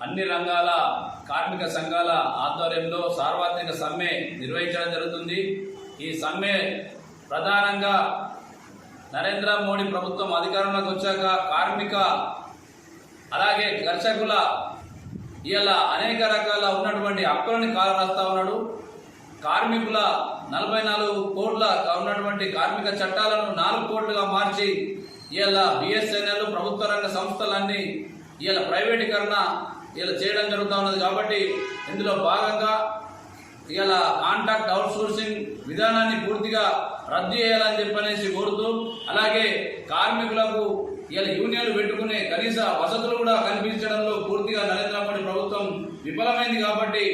అన్ని రంగాల కార్మిక సంఘాల ఆధ్వర్యంలో సార్వత్రిక సమ్మె నిర్వహించడం జరుగుతుంది। ఈ సమ్మె ప్రధానంగా నరేంద్ర మోడీ ప్రభుత్వం అధికారంలోకి వచ్చాక కార్మిక అలాగే కర్షకుల ఇలా అనేక రకాల ఉన్నటువంటి హక్కులను కాలరాస్తా ఉన్నాడు। కార్మికుల 44 కోట్ల ఉన్నటువంటి కార్మిక చట్టాలను 4 కోట్లుగా మార్చి ఇలా బిఎస్ఎన్ఎల్ ప్రభుత్వ రంగ సంస్థలన్నీ ఇలా ప్రైవేటీకరణ ఇలా చేయడం జరుగుతూ ఉన్నది। కాబట్టి ఇందులో భాగంగా ఇలా కాంట్రాక్ట్ అవుట్ సోర్సింగ్ విధానాన్ని పూర్తిగా రద్దు చేయాలని చెప్పనేసి కోరుతూ, అలాగే కార్మికులకు ఇలా యూనియన్లు పెట్టుకునే కనీస వసతులు కూడా కల్పించడంలో పూర్తిగా నరేంద్ర మోడీ ప్రభుత్వం విఫలమైంది। కాబట్టి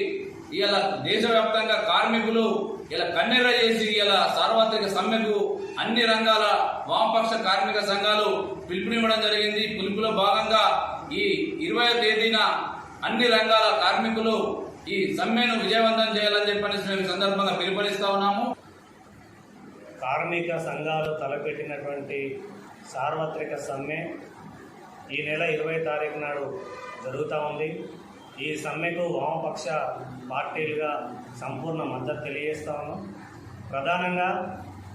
ఇలా దేశవ్యాప్తంగా కార్మికులు ఇలా కన్నెర్ర చేసి ఇలా సార్వత్రిక సమ్మెకు అన్ని రంగాల వామపక్ష కార్మిక సంఘాలు పిలుపునివ్వడం జరిగింది। పిలుపులో భాగంగా ఈ 20వ తేదీన అన్ని రంగాల కార్మికులు ఈ సమ్మెను విజయవంతం చేయాలని చెప్పని మేము సందర్భంగా పిలుపునిస్తా ఉన్నాము। కార్మిక సంఘాలు తలపెట్టినటువంటి సార్వత్రిక సమ్మె ఈ నెల 20వ తారీఖు నాడు జరుగుతూ ఉంది। ఈ సమ్మెకు వామపక్ష పార్టీలుగా సంపూర్ణ మద్దతు తెలియజేస్తా ఉన్నాం। ప్రధానంగా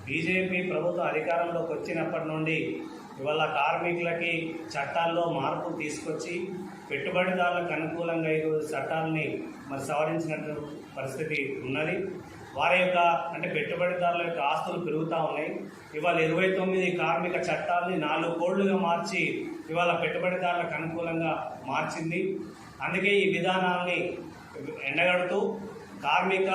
బీజేపీ ప్రభుత్వం అధికారంలోకి వచ్చినప్పటి నుండి ఇవాళ కార్మికులకి చట్టాల్లో మార్పు తీసుకొచ్చి పెట్టుబడిదారులకు అనుకూలంగా ఈరోజు చట్టాలని సవరించినట్టు పరిస్థితి ఉన్నది। వారి యొక్క పెట్టుబడిదారుల యొక్క ఆస్తులు పెరుగుతూ ఉన్నాయి। ఇవాళ 29 కార్మిక చట్టాలని 4 కోళ్లుగా మార్చి ఇవాళ పెట్టుబడిదారులకు అనుకూలంగా మార్చింది। అందుకే ఈ విధానాన్ని ఎండగడుతూ కార్మిక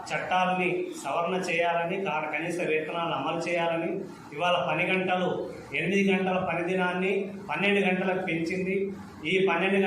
చట్టాలని సవరణ చేయాలని, కనీస వేతనాలను అమలు చేయాలని, ఇవాళ 8 గంటల పని దినాన్ని 12 గంటలకు పెంచింది। ఈ 12